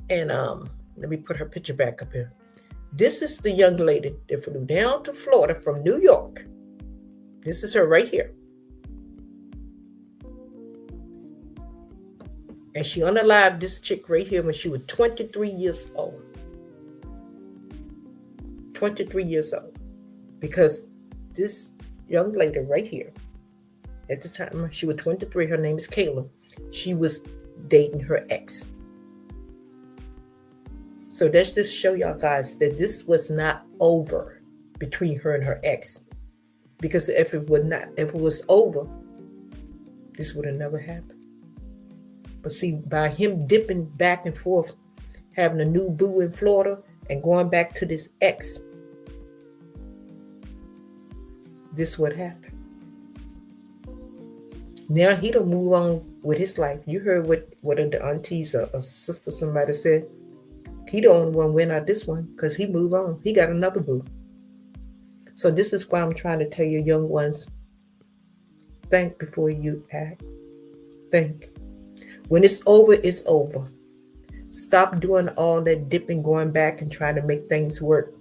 And let me put her picture back up here. This is the young lady that flew down to Florida from New York. This is her right here. And she unalived this chick right here when she was 23 years old. 23 years old. Because this young lady right here, at the time she was 23, her name is Kayla. She was dating her ex. So let's just show y'all guys that this was not over between her and her ex. Because if it was over, this would have never happened. But see, by him dipping back and forth, having a new boo in Florida and going back to this ex, this what happened. Now he done move on with his life. You heard what the aunties or sister somebody said. He the only one went out this one because he moved on. He got another boo. So this is why I'm trying to tell you, young ones, think before you act. Think. When it's over, it's over. Stop doing all that dipping, going back and trying to make things work.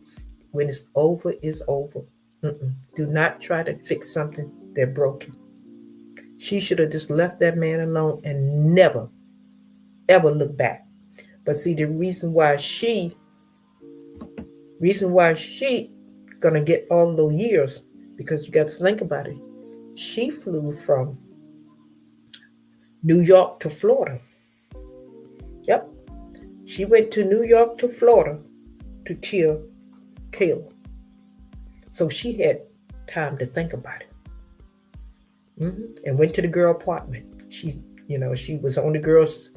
When it's over, it's over. Do not try to fix something that's broken. She should have just left that man alone and never, ever look back. But see, the reason why she gonna get all those years, because you got to think about it. She flew from New York to Florida. Yep. She went to New York to Florida to kill Kayla. So she had time to think about it. And went to the girl apartment. She was on the girl's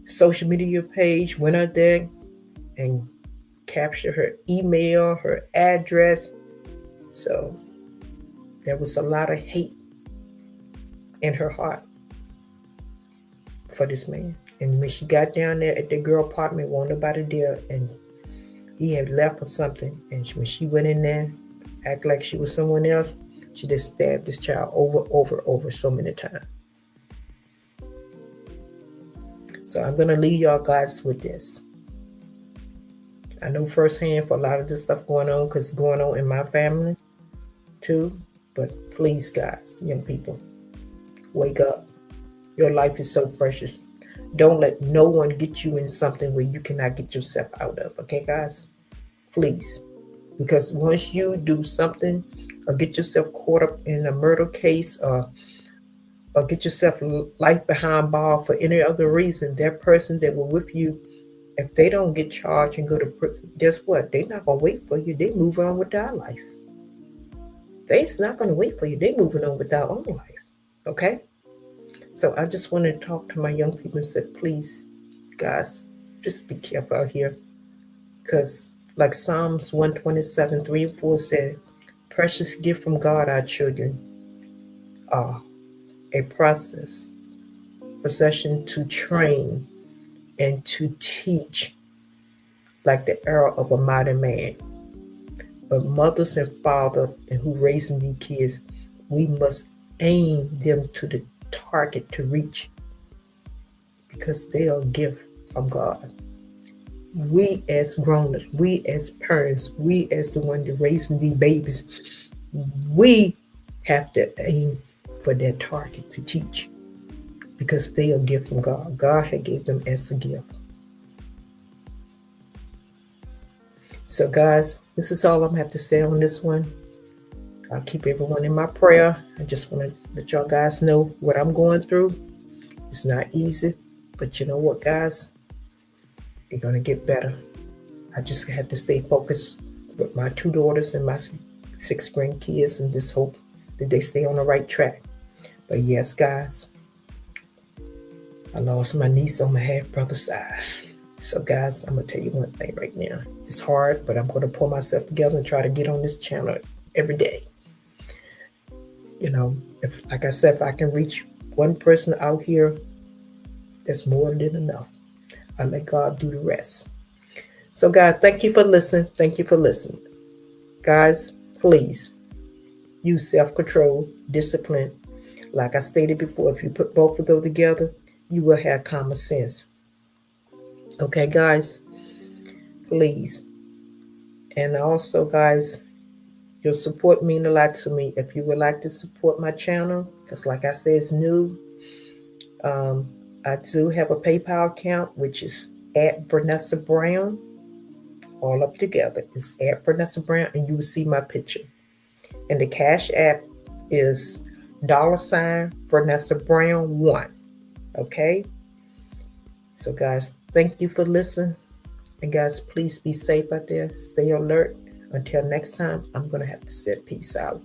social media page, went out there and captured her email, her address. So there was a lot of hate in her heart for this man. And when she got down there at the girl apartment, wasn't nobody there, and he had left or something. And when she went in there, act like she was someone else, she just stabbed this child over so many times. So I'm going to leave y'all guys with this. I know firsthand for a lot of this stuff going on, because it's going on in my family too. But please, guys, young people, wake up. Your life is so precious. Don't let no one get you in something where you cannot get yourself out of. Okay, guys? Please. Because once you do something or get yourself caught up in a murder case or get yourself life behind bar for any other reason, that person that was with you, if they don't get charged and go to prison, guess what? They're not going to wait for you. They move on with their life. They're not going to wait for you. They're moving on with their own life. Okay? So I just want to talk to my young people and say, please, guys, just be careful out here. Because like Psalms 127, 3 and 4 said, precious gift from God, our children are a process, possession to train and to teach, like the arrow of a mighty man. But mothers and fathers who raising these kids, we must aim them to the target to reach, because they are a gift from God. We as grown-ups, we as parents, we as the one that raising these babies, we have to aim for that target to teach, because they are a gift from God. God had gave them as a gift. So guys, this is all I'm going to have to say on this one. I'll keep everyone in my prayer. I just want to let y'all guys know what I'm going through. It's not easy, but you know what, guys? You're going to get better. I just have to stay focused with my 2 daughters and my 6 grandkids, and just hope that they stay on the right track. But yes, guys, I lost my niece on my half-brother side. So guys, I'm going to tell you one thing right now. It's hard, but I'm going to pull myself together and try to get on this channel every day. You know, if, like I said, if I can reach one person out here, that's more than enough. I let God do the rest. So God, thank you for listening. Thank you for listening. Guys, please use self-control, discipline. Like I stated before, if you put both of those together, you will have common sense. Okay, guys, please. And also, guys, your support means a lot to me. If you would like to support my channel, because like I said, it's new. I do have a PayPal account, which is at Vanessa Brown. all up together. It's at Vanessa Brown, and you will see my picture. And the Cash App is $ Vanessa Brown 1. Okay? So, guys, thank you for listening. And, guys, please be safe out there. Stay alert. Until next time, I'm going to have to say peace out.